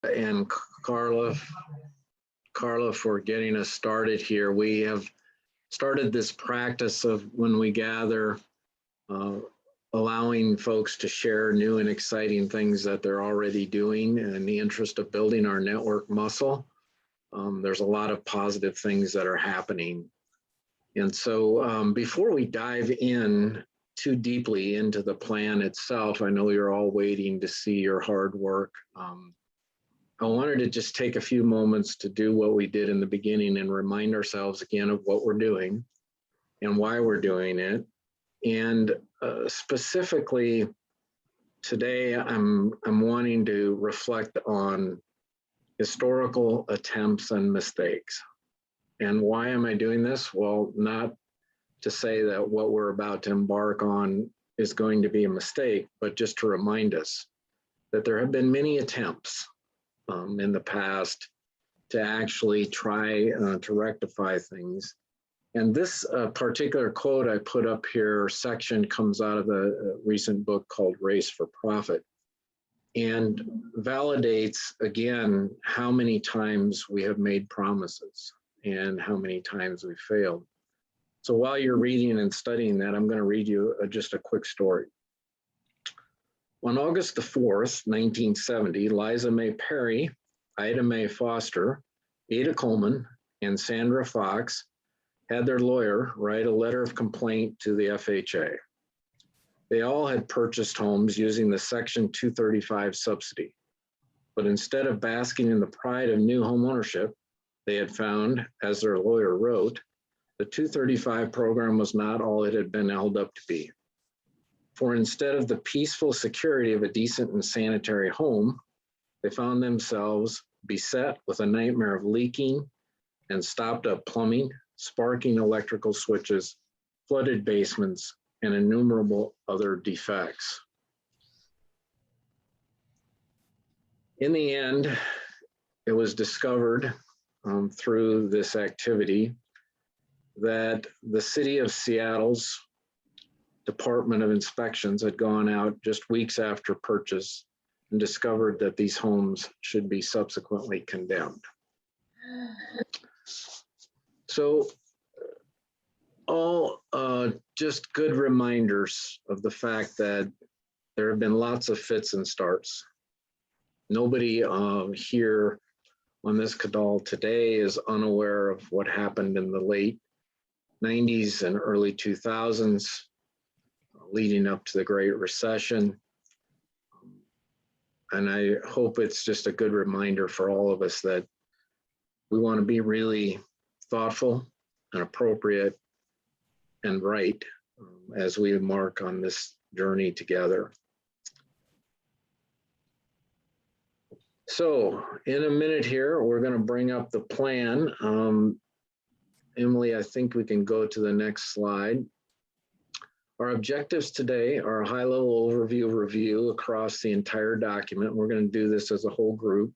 and Carla for getting us started here. We have started this practice of when we gather, allowing folks to share new and exciting things that they're already doing in the interest of building our network muscle. There's a lot of positive things that are happening. And so before we dive in too deeply into the plan itself, I know you're all waiting to see your hard work. I wanted to just take a few moments to do what we did in the beginning and remind ourselves again of what we're doing and why we're doing it. And specifically today, I'm wanting to reflect on historical attempts and mistakes. And why am I doing this? Well, not to say that what we're about to embark on is going to be a mistake, but just to remind us that there have been many attempts in the past to actually try to rectify things. And this particular quote I put up here, section, comes out of a recent book called Race for Profit, and validates again how many times we have made promises and how many times we failed. So while you're reading and studying that, I'm going to read you just a quick story. On August the 4th, 1970, Liza May Perry, Ida Mae Foster, Ada Coleman, and Sandra Fox had their lawyer write a letter of complaint to the FHA. They all had purchased homes using the Section 235 subsidy, but instead of basking in the pride of new homeownership, they had found, as their lawyer wrote, the 235 program was not all it had been held up to be. For instead of the peaceful security of a decent and sanitary home, they found themselves beset with a nightmare of leaking and stopped up plumbing, sparking electrical switches, flooded basements, and innumerable other defects. In the end, it was discovered through this activity that the city of Seattle's Department of Inspections had gone out just weeks after purchase and discovered that these homes should be subsequently condemned. So all just good reminders of the fact that there have been lots of fits and starts. Nobody here on this Kadal today is unaware of what happened in the late 90s and early 2000s, leading up to the Great Recession. And I hope it's just a good reminder for all of us that we want to be really thoughtful and appropriate and right as we embark on this journey together. So in a minute here, we're going to bring up the plan. Emily, I think we can go to the next slide. Our objectives today are a high-level overview review across the entire document. We're going to do this as a whole group.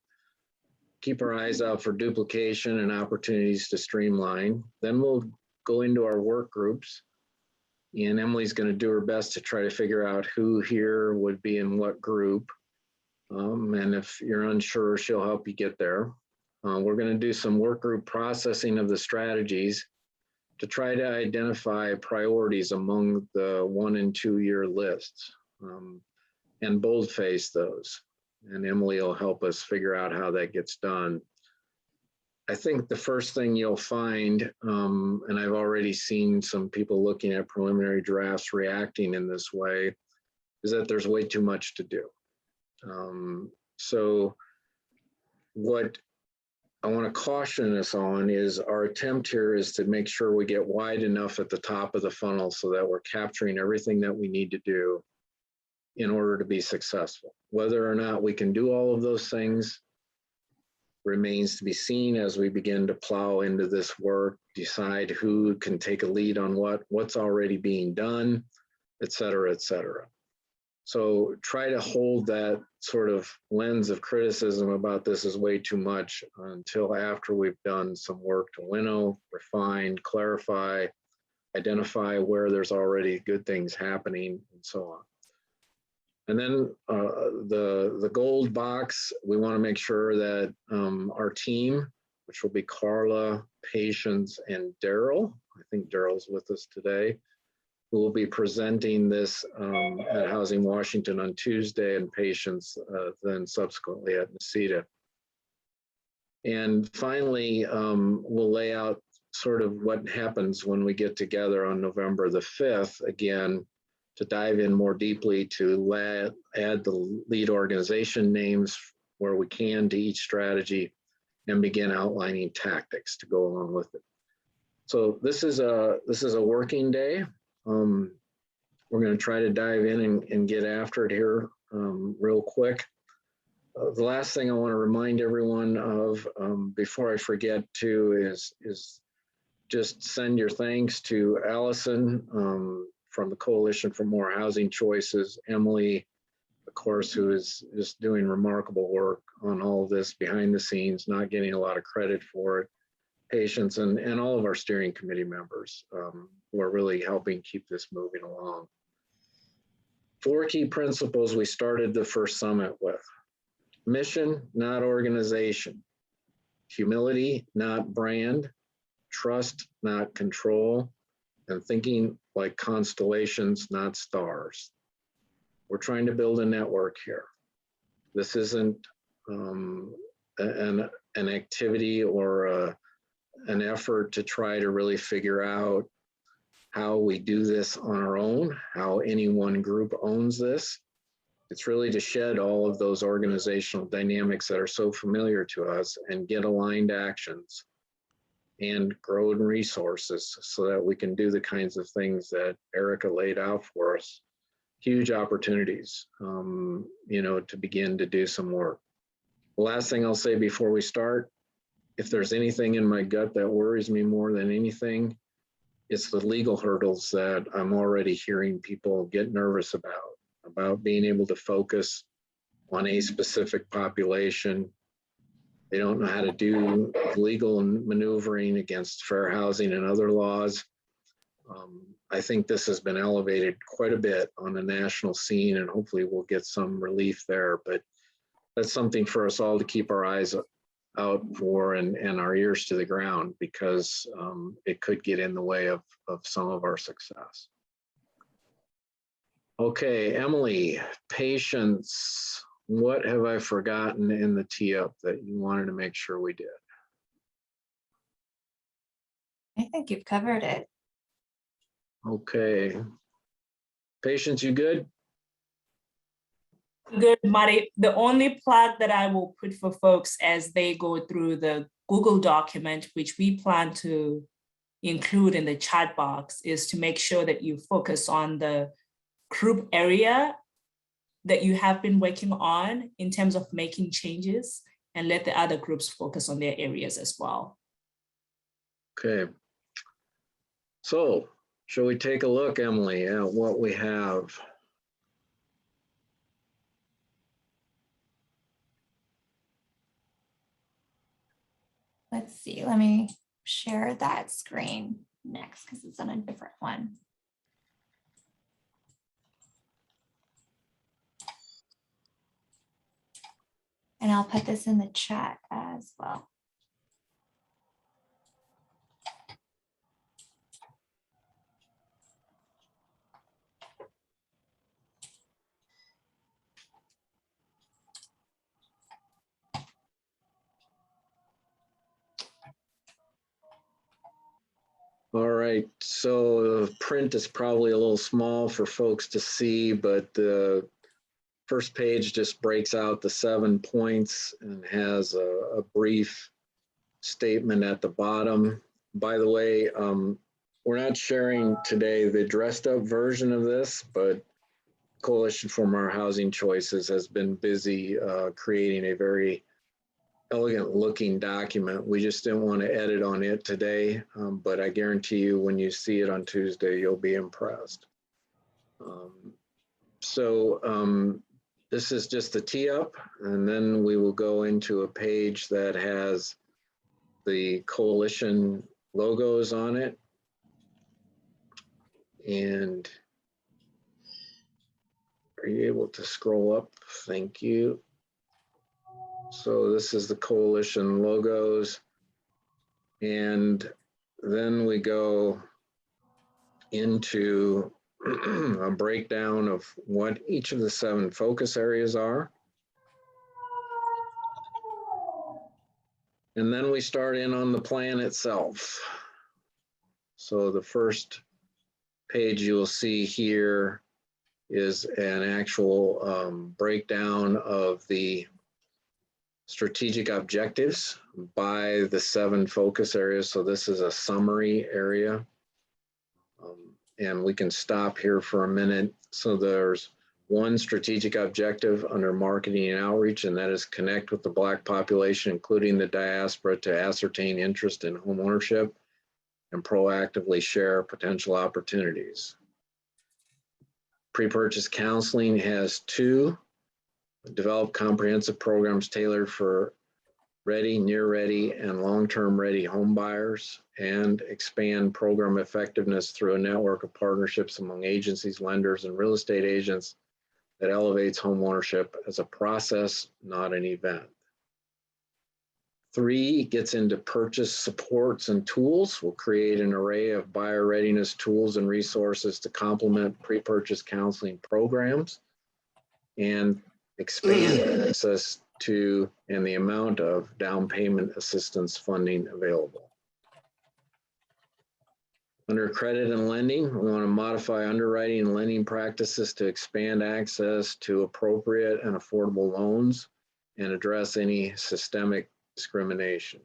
Keep our eyes out for duplication and opportunities to streamline. Then we'll go into our work groups, and Emily's going to do her best to try to figure out who here would be in what group. And if you're unsure, she'll help you get there. We're going to do some work group processing of the strategies to try to identify priorities among the 1 and 2 year lists and boldface those. And Emily will help us figure out how that gets done. I think the first thing you'll find, and I've already seen some people looking at preliminary drafts reacting in this way, is that there's way too much to do. So what I want to caution us on is our attempt here is to make sure we get wide enough at the top of the funnel so that we're capturing everything that we need to do in order to be successful. Whether or not we can do all of those things remains to be seen as we begin to plow into this work, decide who can take a lead on what's already being done, et cetera, et cetera. So try to hold that sort of lens of criticism about this is way too much until after we've done some work to winnow, refine, clarify, identify where there's already good things happening, and so on. And then the gold box, we want to make sure that our team, which will be Carla, Patience, and Daryl, I think Daryl's with us today, who will be presenting this at Housing Washington on Tuesday, and Patience then subsequently at NCETA. And finally, we'll lay out sort of what happens when we get together on November the 5th, again, to dive in more deeply to add the lead organization names where we can to each strategy and begin outlining tactics to go along with it. So this is a working day. We're going to try to dive in and get after it here real quick. The last thing I want to remind everyone of before I forget to is just send your thanks to Allison from the Coalition for More Housing Choices, Emily, of course, who is just doing remarkable work on all of this behind the scenes, not getting a lot of credit for it, Patience, and all of our steering committee members who are really helping keep this moving along. 4 key principles we started the first summit with. Mission, not organization. Humility, not brand. Trust, not control. And thinking like constellations, not stars. We're trying to build a network here. This isn't an activity or an effort to try to really figure out how we do this on our own, how any one group owns this. It's really to shed all of those organizational dynamics that are so familiar to us and get aligned actions and grow in resources so that we can do the kinds of things that Erica laid out for us. Huge opportunities, to begin to do some work. The last thing I'll say before we start, if there's anything in my gut that worries me more than anything, it's the legal hurdles that I'm already hearing people get nervous about being able to focus on a specific population. They don't know how to do legal maneuvering against fair housing and other laws. I think this has been elevated quite a bit on the national scene, and hopefully we'll get some relief there. But that's something for us all to keep our eyes out for and our ears to the ground, because it could get in the way of some of our success. Okay, Emily, Patience. What have I forgotten in the tee-up that you wanted to make sure we did? I think you've covered it. Okay. Patience, you good? Good, Marty. The only plug that I will put for folks as they go through the Google document, which we plan to include in the chat box, is to make sure that you focus on the group area that you have been working on in terms of making changes, and let the other groups focus on their areas as well. Okay. So, shall we take a look, Emily, at what we have? Let's see, let me share that screen next because it's on a different one. And I'll put this in the chat as well. All right, so the print is probably a little small for folks to see, but the first page just breaks out the 7 points and has a brief statement at the bottom. By the way, we're not sharing today the dressed up version of this, but Coalition for More Housing Choices has been busy creating a very elegant looking document. We just didn't want to edit on it today, but I guarantee you when you see it on Tuesday, you'll be impressed. This is just the tee up, and then we will go into a page that has the coalition logos on it. And Are you able to scroll up? Thank you. So this is the coalition logos. And then we go into a breakdown of what each of the 7 focus areas are. And then we start in on the plan itself. So the first page you'll see here is an actual breakdown of the strategic objectives by the 7 focus areas. So this is a summary area. And we can stop here for a minute. So there's 1 strategic objective under marketing and outreach, and that is connect with the Black population, including the diaspora, to ascertain interest in homeownership and proactively share potential opportunities. Pre-purchase counseling has 2, develop comprehensive programs tailored for ready, near ready, and long-term ready home buyers, and expand program effectiveness through a network of partnerships among agencies, lenders, and real estate agents that elevates homeownership as a process, not an event. 3 gets into purchase supports and tools. We'll create an array of buyer readiness tools and resources to complement pre-purchase counseling programs and expand access to and the amount of down payment assistance funding available. Under credit and lending, we want to modify underwriting and lending practices to expand access to appropriate and affordable loans and address any systemic discrimination.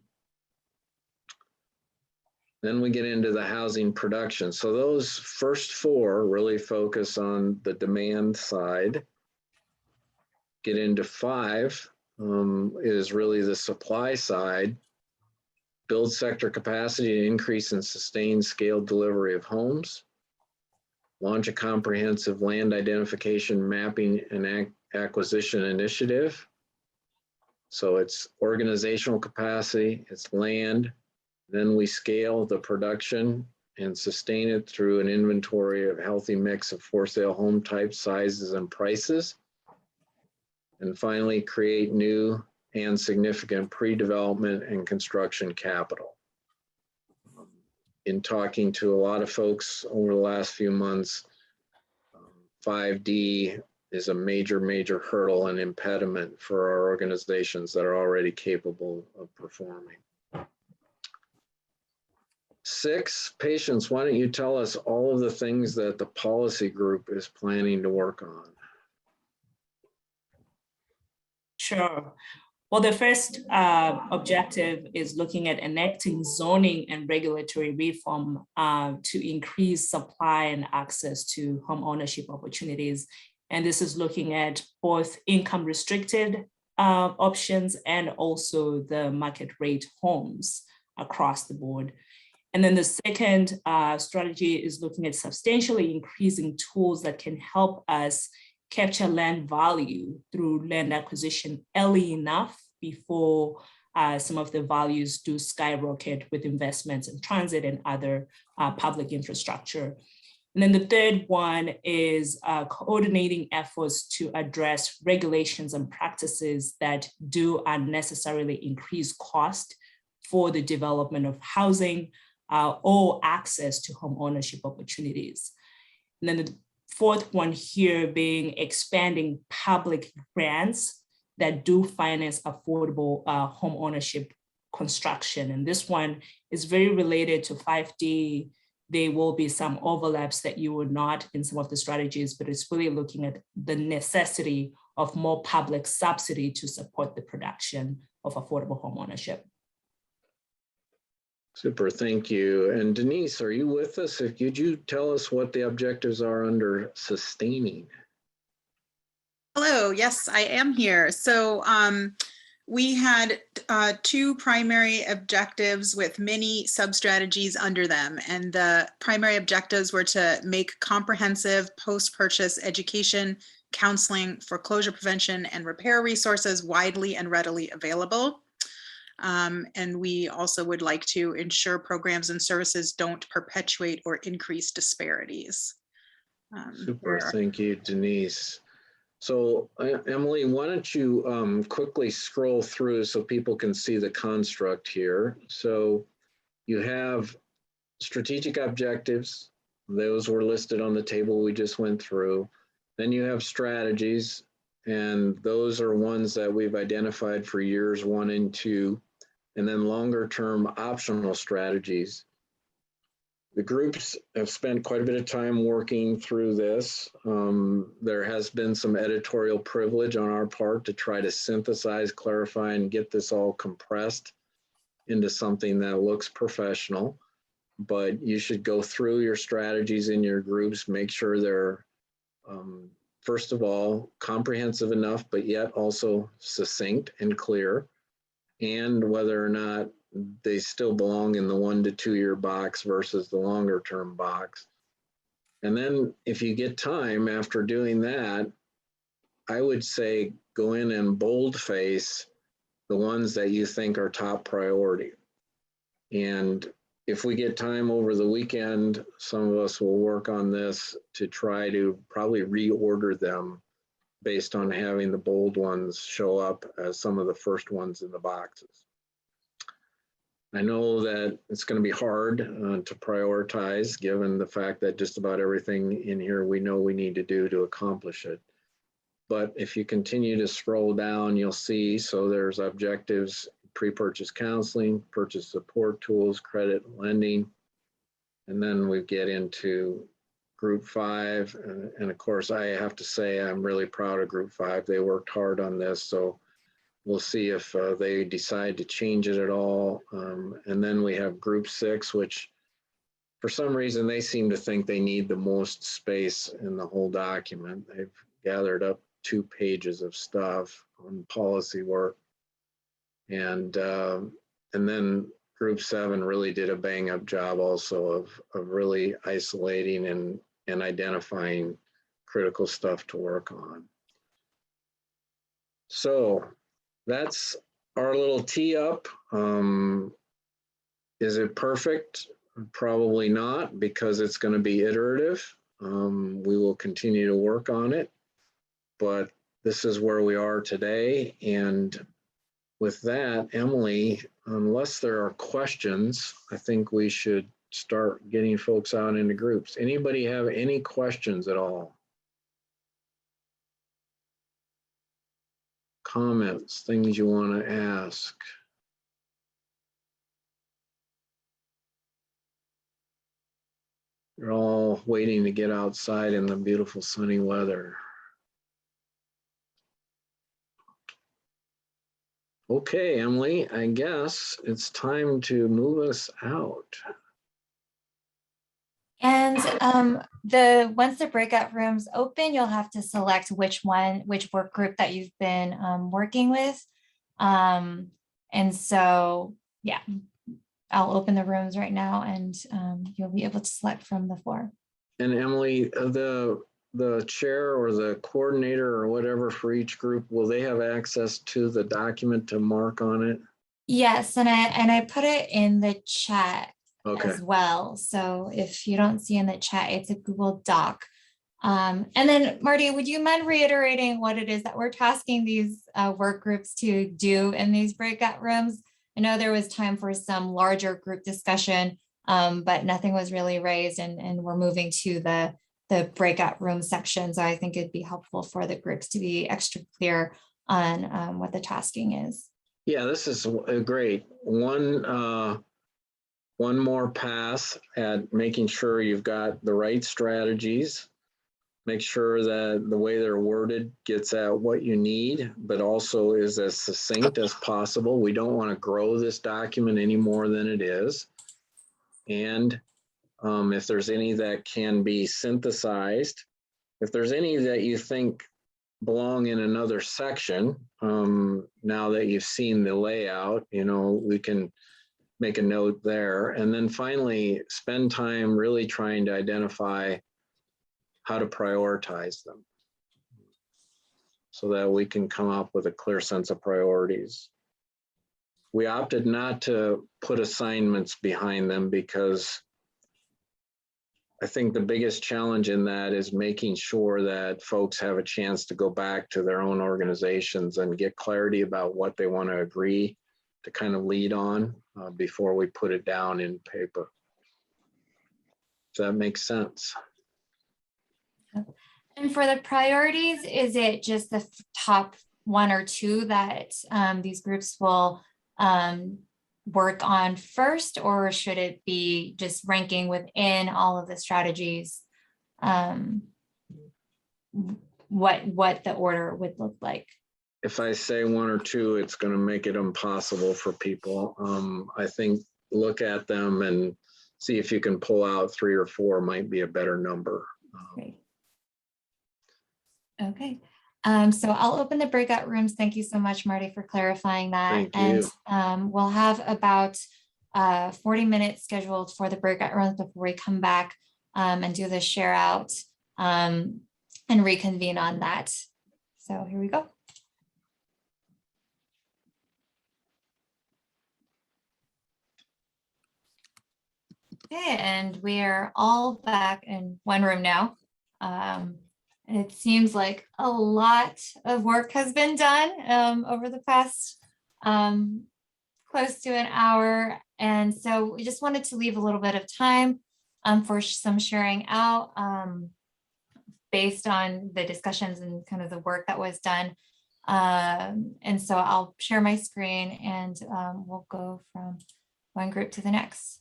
Then we get into the housing production. So those first 4 really focus on the demand side. Get into 5 is really the supply side. Build sector capacity to increase and sustain scaled delivery of homes. Launch a comprehensive land identification, mapping, and acquisition initiative. So it's organizational capacity, it's land. Then we scale the production and sustain it through an inventory of healthy mix of for sale home types, sizes, and prices. And finally, create new and significant pre-development and construction capital. In talking to a lot of folks over the last few months, 5D is a major, major hurdle and impediment for our organizations that are already capable of performing. 6, Patience, why don't you tell us all of the things that the policy group is planning to work on? Sure. Well, the first objective is looking at enacting zoning and regulatory reform to increase supply and access to home ownership opportunities. And this is looking at both income restricted options and also the market rate homes across the board. And then the second strategy is looking at substantially increasing tools that can help us capture land value through land acquisition early enough before some of the values do skyrocket with investments in transit and other public infrastructure. And then the third one is coordinating efforts to address regulations and practices that do unnecessarily increase cost for the development of housing or access to home ownership opportunities. And then the fourth one here being expanding public grants that do finance affordable home ownership construction. And this one is very related to 5D. There will be some overlaps that you would not in some of the strategies, but it's really looking at the necessity of more public subsidy to support the production of affordable home ownership. Super, thank you. And Denise, are you with us? Could you tell us what the objectives are under sustaining? Hello, yes, I am here. So we had 2 primary objectives with many sub-strategies under them. And the primary objectives were to make comprehensive post-purchase education, counseling, foreclosure prevention, and repair resources widely and readily available. And we also would like to ensure programs and services don't perpetuate or increase disparities. Super, thank you, Denise. So Emily, why don't you quickly scroll through so people can see the construct here. So you have strategic objectives. Those were listed on the table we just went through. Then you have strategies, and those are ones that we've identified for years 1 and 2, and then longer term optional strategies. The groups have spent quite a bit of time working through this. There has been some editorial privilege on our part to try to synthesize, clarify, and get this all compressed into something that looks professional. But you should go through your strategies in your groups, make sure they're, first of all, comprehensive enough, but yet also succinct and clear, and whether or not they still belong in the 1 to 2 year box versus the longer term box. And then if you get time after doing that, I would say go in and boldface the ones that you think are top priority. And if we get time over the weekend, some of us will work on this to try to probably reorder them based on having the bold ones show up as some of the first ones in the boxes. I know that it's going to be hard to prioritize given the fact that just about everything in here we know we need to do to accomplish it. But if you continue to scroll down, you'll see, so there's objectives, pre-purchase counseling, purchase support tools, credit lending, and then we get into group 5. And of course, I have to say I'm really proud of group 5. They worked hard on this, so we'll see if they decide to change it at all. And then we have group 6, which for some reason they seem to think they need the most space in the whole document. They've gathered up 2 pages of stuff on policy work. And then group 7 really did a bang up job also of really isolating and identifying critical stuff to work on. So that's our little tee up. Is it perfect? Probably not, because it's going to be iterative. We will continue to work on it, but this is where we are today. And with that, Emily, unless there are questions, I think we should start getting folks out into groups. Anybody have any questions at all? Comments, things you want to ask? You're all waiting to get outside in the beautiful sunny weather. Okay, Emily, I guess it's time to move us out. And once the breakout room's open, you'll have to select which work group that you've been working with. And so, yeah, I'll open the rooms right now, and you'll be able to select from the 4. And Emily, the chair or the coordinator or whatever for each group, will they have access to the document to mark on it? Yes, and I put it in the chat. Okay. As well. So if you don't see in the chat, it's a Google Doc. And then Marty, would you mind reiterating what it is that we're tasking these work groups to do in these breakout rooms? I know there was time for some larger group discussion, but nothing was really raised, and we're moving to the breakout room section. So I think it'd be helpful for the groups to be extra clear on what the tasking is. Yeah, this is great. One more pass at making sure you've got the right strategies. Make sure that the way they're worded gets at what you need, but also is as succinct as possible. We don't want to grow this document any more than it is. And if there's any that can be synthesized, if there's any that you think belong in another section, now that you've seen the layout, we can make a note there. And then finally, spend time really trying to identify how to prioritize them so that we can come up with a clear sense of priorities. We opted not to put assignments behind them because I think the biggest challenge in that is making sure that folks have a chance to go back to their own organizations and get clarity about what they want to agree to kind of lead on before we put it down in paper. Does that make sense? And for the priorities, is it just the top 1 or 2 that these groups will work on first, or should it be just ranking within all of the strategies, what the order would look like? If I say 1 or 2, it's going to make it impossible for people. I think look at them and see if you can pull out 3 or 4 might be a better number. Great. Okay. So I'll open the breakout rooms. Thank you so much, Marty, for clarifying that. Thank you. And we'll have about 40 minutes scheduled for the breakout rooms before we come back and do the share out and reconvene on that. So here we go. Okay, and we're all back in one room now. It seems like a lot of work has been done over the past close to an hour. And so we just wanted to leave a little bit of time for some sharing out based on the discussions and kind of the work that was done. And so I'll share my screen and we'll go from one group to the next.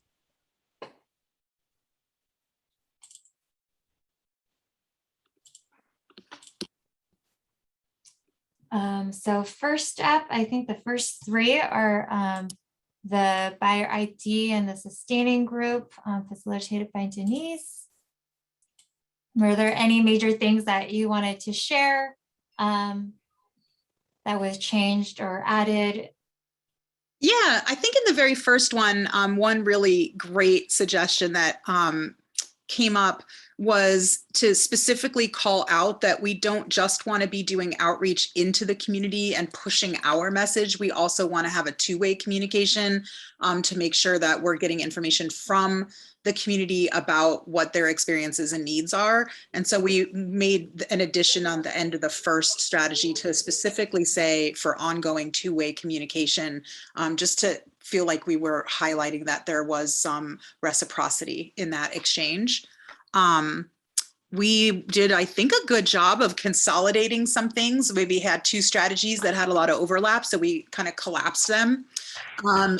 So first up, I think the first 3 are the buyer ID and the sustaining group facilitated by Denise. Were there any major things that you wanted to share that was changed or added? Yeah, I think in the very first one, one really great suggestion that came up was to specifically call out that we don't just want to be doing outreach into the community and pushing our message. We also want to have a 2-way communication to make sure that we're getting information from the community about what their experiences and needs are. And so we made an addition on the end of the first strategy to specifically say for ongoing 2-way communication, just to feel like we were highlighting that there was some reciprocity in that exchange. We did, I think, a good job of consolidating some things. Maybe had 2 strategies that had a lot of overlap, so we kind of collapsed them.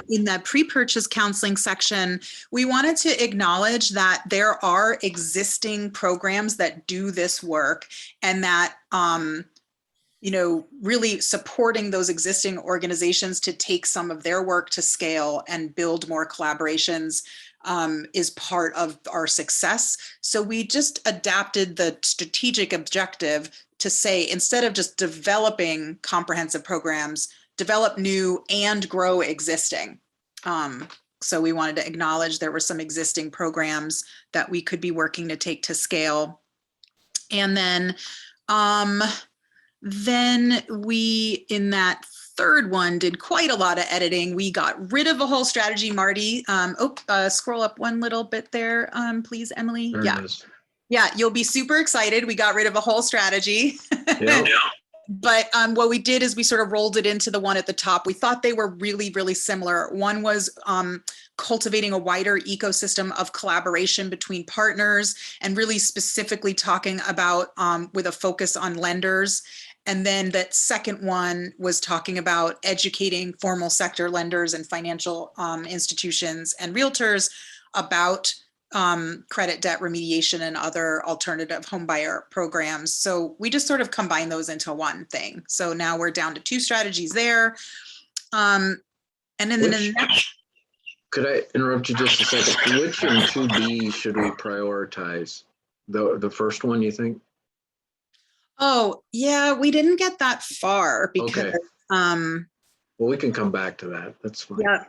In that pre-purchase counseling section, we wanted to acknowledge that there are existing programs that do this work, and that you know, really supporting those existing organizations to take some of their work to scale and build more collaborations is part of our success. So we just adapted the strategic objective to say, instead of just developing comprehensive programs, develop new and grow existing. So we wanted to acknowledge there were some existing programs that we could be working to take to scale. And then we, in that third one, did quite a lot of editing. We got rid of a whole strategy, Marty. Scroll up one little bit there, please, Emily. There Yeah. it is. Yeah, you'll be super excited. We got rid of a whole strategy. Yeah. But what we did is we sort of rolled it into the one at the top. We thought they were really, really similar. One was cultivating a wider ecosystem of collaboration between partners, and really specifically talking about with a focus on lenders. And then that second one was talking about educating formal sector lenders and financial institutions and realtors about credit debt remediation and other alternative homebuyer programs. So we just sort of combine those into one thing. So now we're down to 2 strategies there. And then the next. Could I interrupt you just a second? Which in 2B should we prioritize? The first one, you think? Oh, yeah, we didn't get that far because, Okay. Well, we can come back to that. That's fine. Yeah,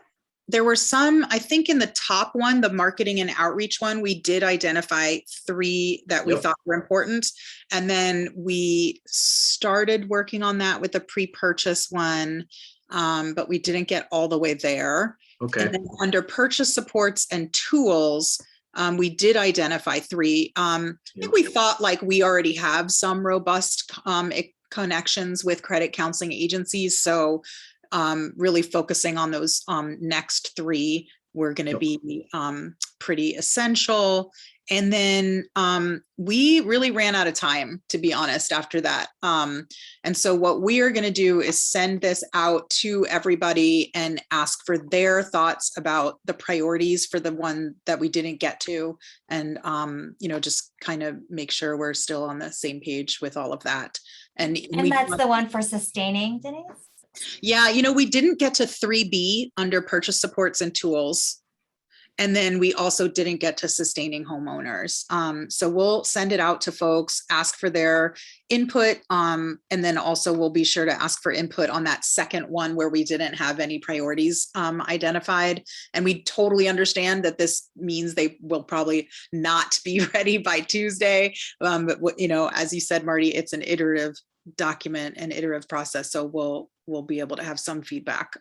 there were some, I think in the top one, the marketing and outreach one, we did identify 3 that we thought were important. And then we started working on that with the pre-purchase one, but we didn't get all the way there. Okay. And then under purchase supports and tools, We did identify 3. I think we thought like we already have some robust connections with credit counseling agencies. So really focusing on those next 3 were going to be pretty essential. And then we really ran out of time, to be honest, after that. And so what we are going to do is send this out to everybody and ask for their thoughts about the priorities for the one that we didn't get to. And, you know, just kind of make sure we're still on the same page with all of that. And that's the one for sustaining, Denise? Yeah, you know, we didn't get to 3B under purchase supports and tools. And then we also didn't get to sustaining homeowners. So we'll send it out to folks, ask for their input. And then also we'll be sure to ask for input on that second one where we didn't have any priorities identified. And we totally understand that this means they will probably not be ready by Tuesday. But you know, as you said, Marty, it's an iterative document and iterative process. So we'll be able to have some feedback.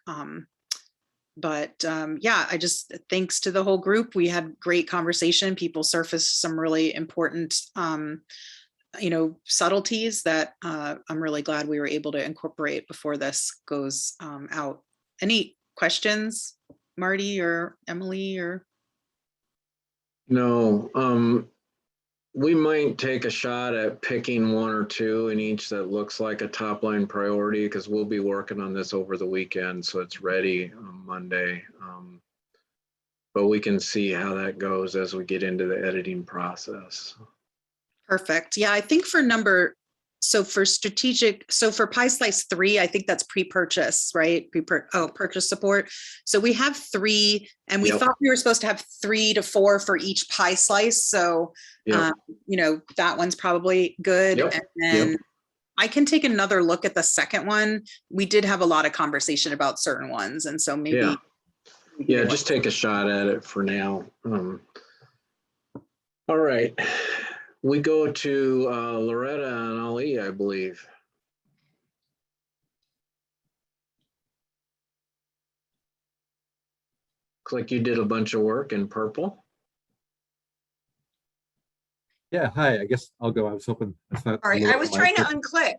But yeah, I just, thanks to the whole group, we had great conversation. People surfaced some really important, you know, subtleties that I'm really glad we were able to incorporate before this goes out. Any questions, Marty or Emily or? No, we might take a shot at picking 1 or 2 in each that looks like a top line priority, because we'll be working on this over the weekend, so it's ready on Monday. But we can see how that goes as we get into the editing process. Perfect. Yeah, I think for so for strategic, so for Pie Slice 3, I think that's pre-purchase, right? Purchase support. So we have 3, and we thought we were supposed to have 3 to 4 for each pie slice. So, you know, that one's probably good. And then I can take another look at the second one. We did have a lot of conversation about certain ones. And so maybe. Yeah, just take a shot at it for now. All right. We go to Loretta and Ali, I believe. Looks like you did a bunch of work in purple. Yeah, hi, I guess I'll go. I was hoping that's not. Sorry, I was trying to unclick.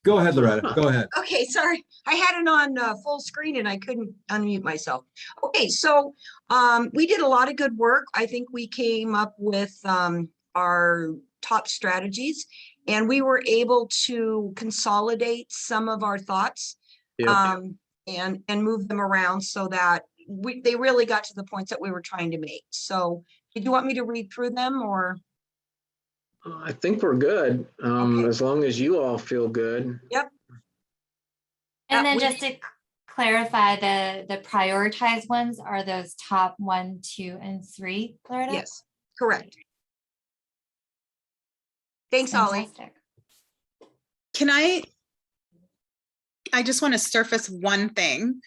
Go ahead, Loretta, go ahead. Okay, sorry. I had it on full screen and I couldn't unmute myself. Okay, so we did a lot of good work. I think we came up with our top strategies, and we were able to consolidate some of our thoughts and move them around so that they really got to the points that we were trying to make. So did you want me to read through them, or? I think we're good, Okay. as long as you all feel good. Yep. And then just to clarify, the prioritized ones are those top 1, 2, and 3, Loretta? Yes, correct. Thanks, Ollie. Fantastic. Can I just want to surface one thing,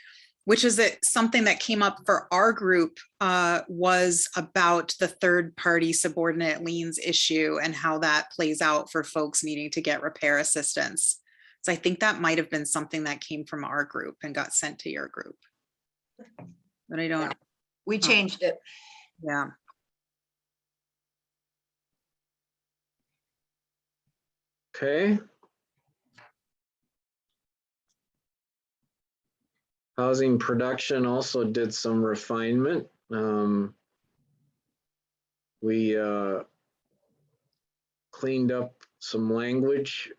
which is that something that came up for our group was about the third-party subordinate liens issue and how that plays out for folks needing to get repair assistance. So I think that might have been something that came from our group and got sent to your group. But I don't. We changed it. Yeah. Okay. Housing production also did some refinement. We cleaned up some language,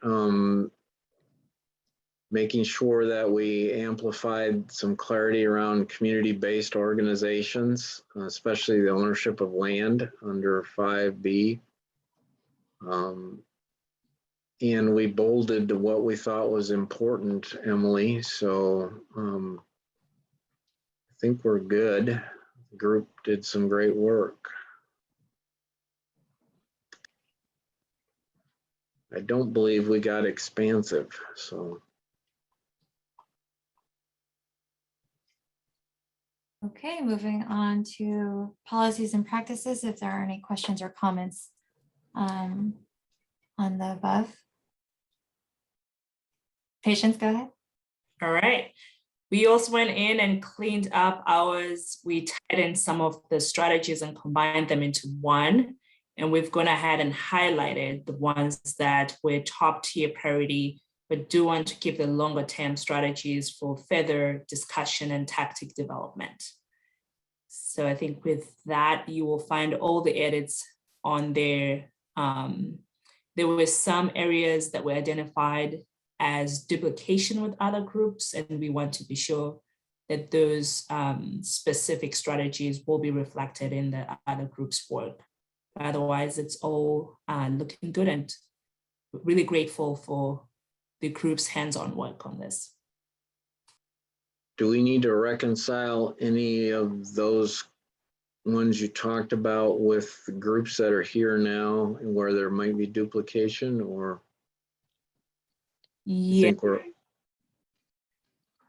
making sure that we amplified some clarity around community-based organizations, especially the ownership of land under 5B. And we bolded what we thought was important, Emily. So I think we're good. The group did some great work. I don't believe we got expansive, so. Okay, moving on to policies and practices. If there are any questions or comments on the above. Patience, go ahead. All right. We also went in and cleaned up ours. We tightened some of the strategies and combined them into one. And we've gone ahead and highlighted the ones that were top tier priority, but do want to keep the longer term strategies for further discussion and tactic development. So I think with that, you will find all the edits on there. There were some areas that were identified as duplication with other groups, and we want to be sure that those specific strategies will be reflected in the other groups' work. Otherwise, it's all looking good, and really grateful for the group's hands-on work on this. Do we need to reconcile any of those ones you talked about with the groups that are here now and where there might be duplication, or you Yeah. think we're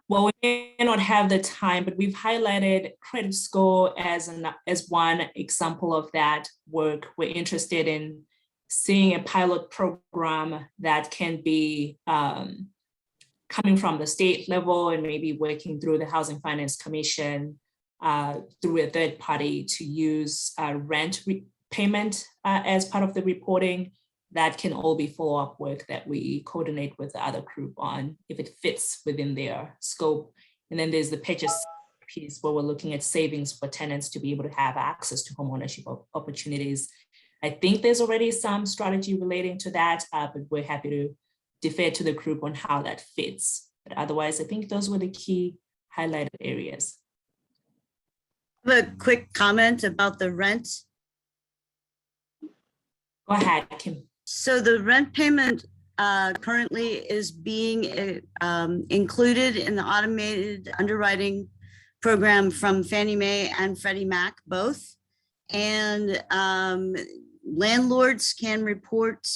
Well, we may not have the time, but we've highlighted credit score as one example of that work. We're interested in seeing a pilot program that can be coming from the state level and maybe working through the Housing Finance Commission through a third party to use rent payment as part of the reporting. That can all be follow-up work that we coordinate with the other group on if it fits within their scope. And then there's the purchase piece where we're looking at savings for tenants to be able to have access to homeownership opportunities. I think there's already some strategy relating to that, but we're happy to defer to the group on how that fits. But otherwise, I think those were the key highlighted areas. I have a quick comment about the rent. Go ahead, Kim. So the rent payment currently is being included in the automated underwriting program from Fannie Mae and Freddie Mac both. And landlords can report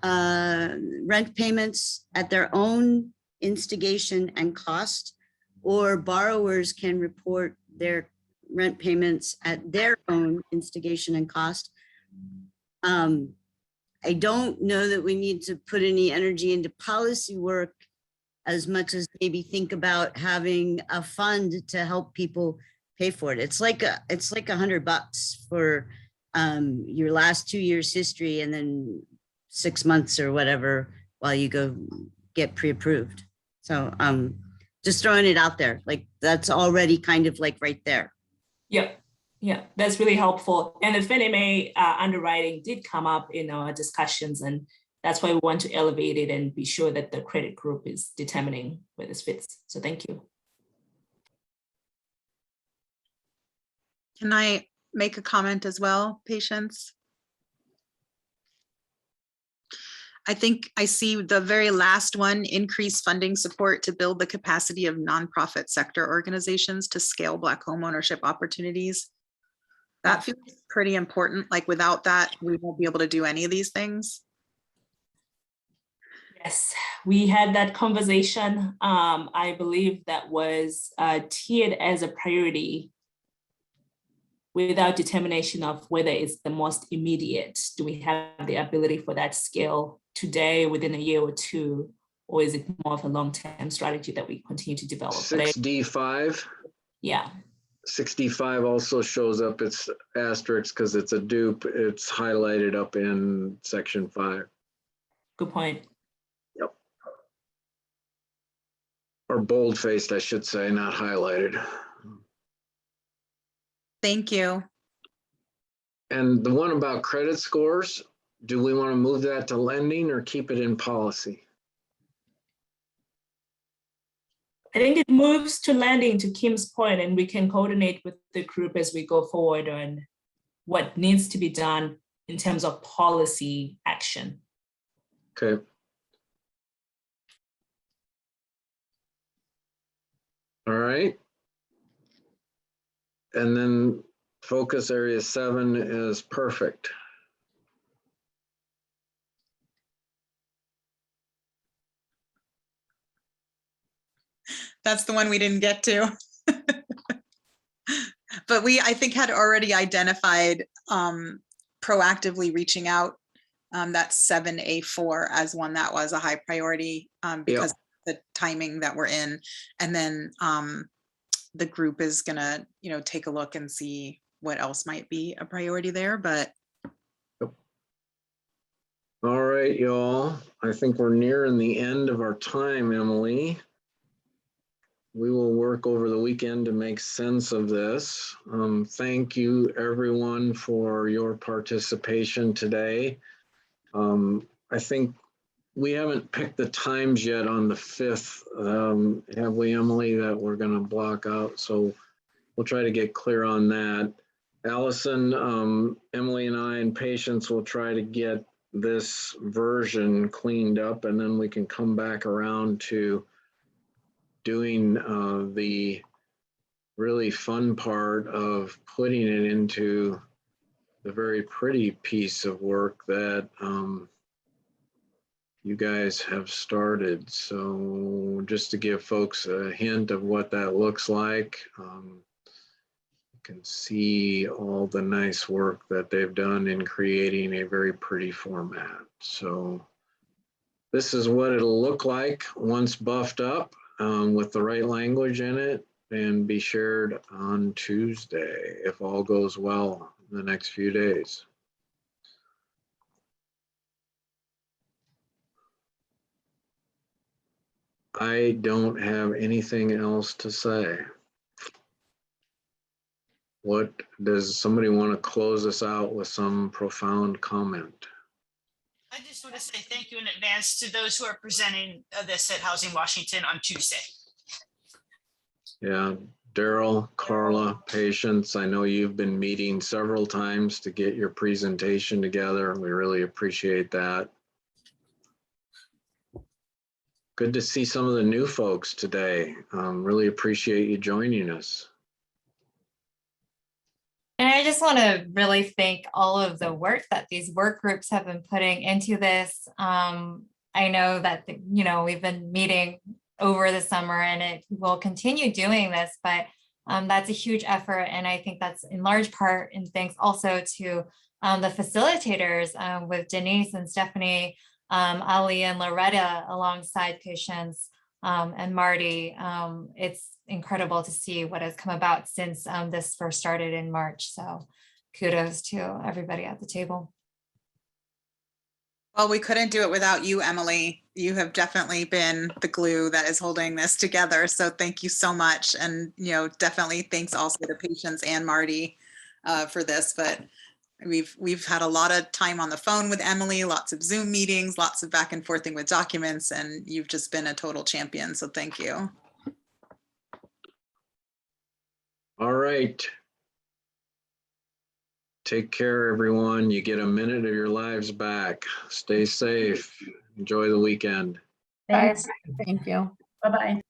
rent payments at their own instigation and cost, or borrowers can report their rent payments at their own instigation and cost. I don't know that we need to put any energy into policy work as much as maybe think about having a fund to help people pay for it. It's like $100 for your last 2 years history, and then 6 months or whatever while you go get pre-approved. So just throwing it out there, like that's already kind of like right there. Yep. Yeah, that's really helpful. And the Fannie Mae underwriting did come up in our discussions, and that's why we want to elevate it and be sure that the credit group is determining where this fits. So thank you. Can I make a comment as well, Patience? I think I see the very last one, increase funding support to build the capacity of nonprofit sector organizations to scale Black homeownership opportunities. That feels pretty important. Like without that, we won't be able to do any of these things. Yes, we had that conversation. I believe that was tiered as a priority without determination of whether it's the most immediate. Do we have the ability for that scale today, within a year or two, or is it more of a long-term strategy that we continue to develop? 6D5? Yeah. 65 also shows up, it's asterisk because it's a dupe. It's highlighted up in section 5. Good point. Yep. Or bold-faced, I should say, not highlighted. Thank you. And the one about credit scores, do we want to move that to lending or keep it in policy? I think it moves to lending, to Kim's point, and we can coordinate with the group as we go forward on what needs to be done in terms of policy action. Okay. All right. And then focus area 7 is perfect. That's the one we didn't get to. But we, I think, had already identified proactively reaching out, that 7A4 as one that was a high priority because the timing that we're in. And then the group is gonna, take a look and see what else might be a priority there, but. All right, y'all. I think we're nearing the end of our time, Emily. We will work over the weekend to make sense of this. Thank you, everyone, for your participation today. I think we haven't picked the times yet on the 5th, have we, Emily, that we're going to block out? So we'll try to get clear on that. Allison, Emily and I and Patience will try to get this version cleaned up, and then we can come back around to doing the really fun part of putting it into the very pretty piece of work that you guys have started. So just to give folks a hint of what that looks like, you can see all the nice work that they've done in creating a very pretty format. So this is what it'll look like once buffed up with the right language in it, and be shared on Tuesday if all goes well in the next few days. I don't have anything else to say. What does somebody want to close us out with some profound comment? I just want to say thank you in advance to those who are presenting this at Housing Washington on Tuesday. Yeah, Daryl, Carla, Patience, I know you've been meeting several times to get your presentation together. We really appreciate that. Good to see some of the new folks today. Really appreciate you joining us. And I just want to really thank all of the work that these work groups have been putting into this. I know that, we've been meeting over the summer and it will continue doing this, but that's a huge effort. And I think that's in large part, and thanks also to the facilitators with Denise and Stephanie, Ali and Loretta alongside Patience and Marty. It's incredible to see what has come about since this first started in March. So kudos to everybody at the table. Well, we couldn't do it without you, Emily. You have definitely been the glue that is holding this together. So thank you so much. And, definitely thanks also to Patience and Marty for this. But we've had a lot of time on the phone with Emily, lots of Zoom meetings, lots of back and forthing with documents, and you've just been a total champion. So thank you. All right. Take care, everyone. You get a minute of your lives back. Stay safe. Enjoy the weekend. Thanks. Thank you. Bye-bye.